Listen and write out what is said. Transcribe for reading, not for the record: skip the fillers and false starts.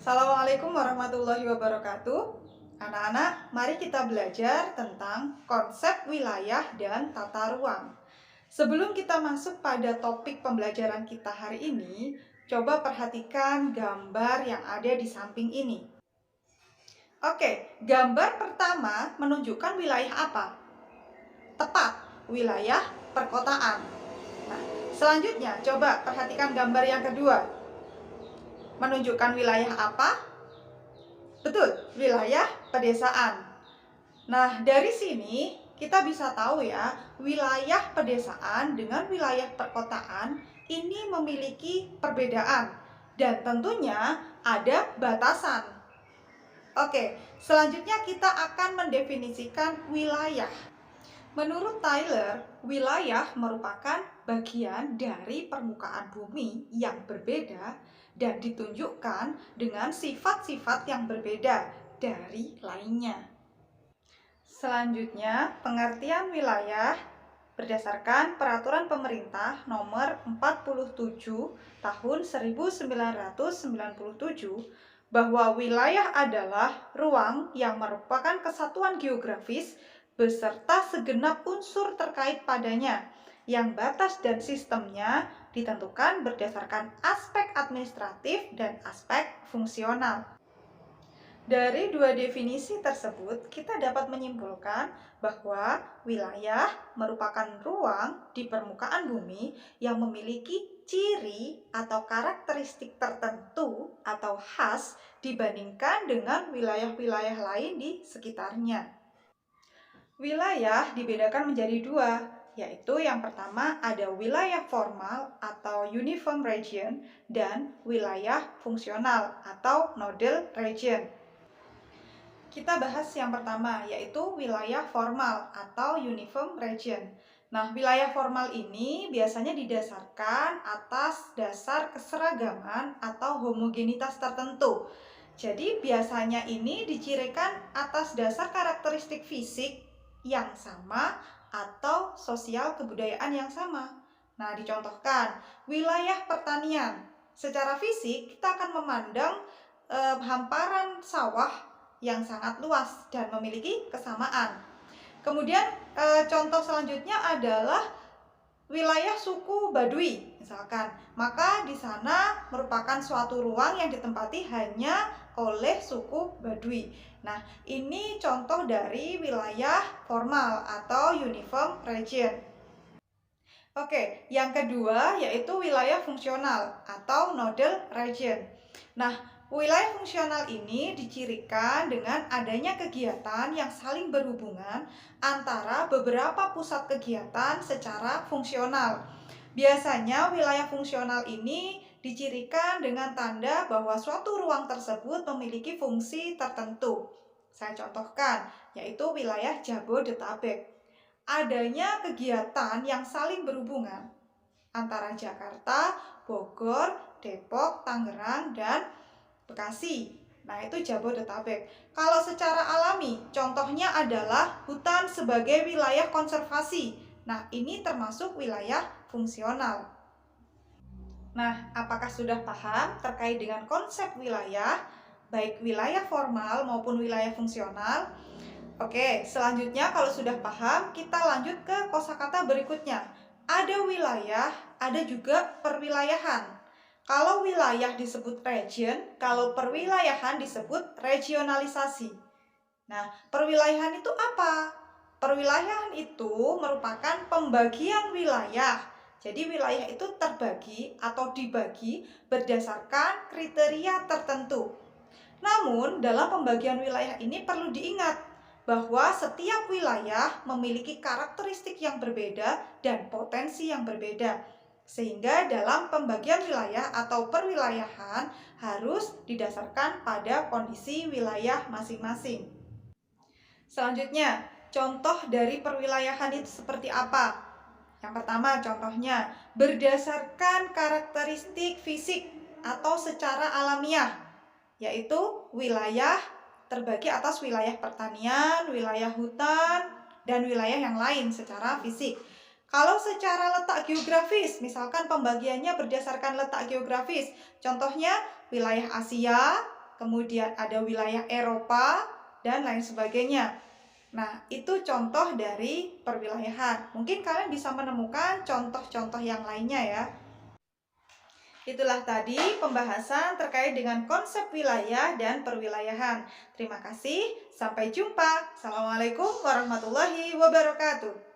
Assalamualaikum warahmatullahi wabarakatuh. Anak-anak, mari kita belajar tentang konsep wilayah dan tata ruang. Sebelum kita masuk pada topik pembelajaran kita hari ini, coba perhatikan gambar yang ada di samping ini. Oke, gambar pertama menunjukkan wilayah apa? Tepat, wilayah perkotaan. Nah, selanjutnya coba perhatikan gambar yang kedua. Menunjukkan wilayah apa? Betul, wilayah pedesaan. Nah, dari sini kita bisa tahu ya, wilayah pedesaan dengan wilayah perkotaan ini memiliki perbedaan dan tentunya ada batasan. Oke, selanjutnya kita akan mendefinisikan wilayah. Menurut Tyler, wilayah merupakan bagian dari permukaan bumi yang berbeda dan ditunjukkan dengan sifat-sifat yang berbeda dari lainnya. Selanjutnya, pengertian wilayah berdasarkan Peraturan Pemerintah Nomor 47 Tahun 1997 bahwa wilayah adalah ruang yang merupakan kesatuan geografis beserta segenap unsur terkait padanya, yang batas dan sistemnya ditentukan berdasarkan aspek administratif dan aspek fungsional. Dari dua definisi tersebut, kita dapat menyimpulkan bahwa wilayah merupakan ruang di permukaan bumi yang memiliki ciri atau karakteristik tertentu atau khas dibandingkan dengan wilayah-wilayah lain di sekitarnya. Wilayah dibedakan menjadi dua, yaitu yang pertama ada wilayah formal atau uniform region dan wilayah fungsional atau nodal region. Kita bahas yang pertama, yaitu wilayah formal atau uniform region. Nah, wilayah formal ini biasanya didasarkan atas dasar keseragaman atau homogenitas tertentu. Jadi, biasanya ini dicirikan atas dasar karakteristik fisik yang sama atau sosial kebudayaan yang sama. Nah, dicontohkan wilayah pertanian. Secara fisik kita akan memandang hamparan sawah yang sangat luas dan memiliki kesamaan. Kemudian contoh selanjutnya adalah wilayah suku Baduy misalkan. Maka di sana merupakan suatu ruang yang ditempati hanya oleh suku Baduy. Nah, ini contoh dari wilayah formal atau uniform region. Oke, yang kedua yaitu wilayah fungsional atau nodal region. Nah, wilayah fungsional ini dicirikan dengan adanya kegiatan yang saling berhubungan antara beberapa pusat kegiatan secara fungsional. Biasanya wilayah fungsional ini dicirikan dengan tanda bahwa suatu ruang tersebut memiliki fungsi tertentu. Saya contohkan, yaitu wilayah Jabodetabek. Adanya kegiatan yang saling berhubungan antara Jakarta, Bogor, Depok, Tangerang, dan Bekasi. Nah, itu Jabodetabek. Kalau secara alami, contohnya adalah hutan sebagai wilayah konservasi. Nah, ini termasuk wilayah fungsional. Nah, apakah sudah paham terkait dengan konsep wilayah, baik wilayah formal maupun wilayah fungsional? Oke, selanjutnya kalau sudah paham, kita lanjut ke kosakata berikutnya. Ada wilayah, ada juga perwilayahan. Kalau wilayah disebut region, kalau perwilayahan disebut regionalisasi. Nah, perwilayahan itu apa? Perwilayahan itu merupakan pembagian wilayah. Jadi wilayah itu terbagi atau dibagi berdasarkan kriteria tertentu. Namun, dalam pembagian wilayah ini perlu diingat bahwa setiap wilayah memiliki karakteristik yang berbeda dan potensi yang berbeda. Sehingga dalam pembagian wilayah atau perwilayahan harus didasarkan pada kondisi wilayah masing-masing. Selanjutnya, contoh dari perwilayahan itu seperti apa? Yang pertama contohnya, berdasarkan karakteristik fisik atau secara alamiah, yaitu wilayah terbagi atas wilayah pertanian, wilayah hutan, dan wilayah yang lain secara fisik. Kalau secara letak geografis, misalkan pembagiannya berdasarkan letak geografis, contohnya wilayah Asia, kemudian ada wilayah Eropa, dan lain sebagainya. Nah, itu contoh dari perwilayahan. Mungkin kalian bisa menemukan contoh-contoh yang lainnya ya. Itulah tadi pembahasan terkait dengan konsep wilayah dan perwilayahan. Terima kasih, sampai jumpa. Assalamualaikum warahmatullahi wabarakatuh.